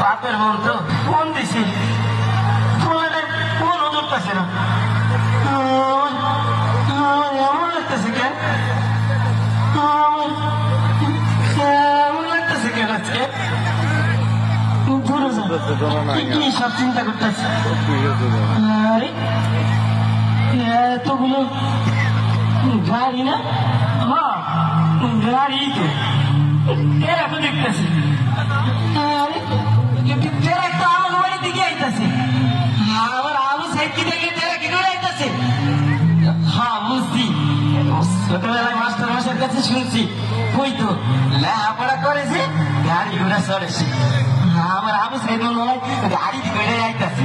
বাপের মন তো ফোন দিছি ফোনে ফোন ধরতেছে না। এমন লাগতেছে কেন, এমন লাগতেছে কেন আজকে কি সব চিন্তা করতেছে। আরে এতগুলো গাড়ি না, হ্যাঁ গাড়ি তো এরা তো দেখতেছে। একটা আমার বাড়ির দিকে আইতাছে, আমার আলু সাইডকে দেখে তেরা কি করে আইতাছে। হ্যাঁ বুঝছি, ছোটবেলায় মাস্টার মাসের কাছে শুনছি কইতো লেখাপড়া করেছে গাড়ি ঘোড়া চড়েছে। আমার আলু সাইড মনে হয় গাড়ি করে আইতাছে।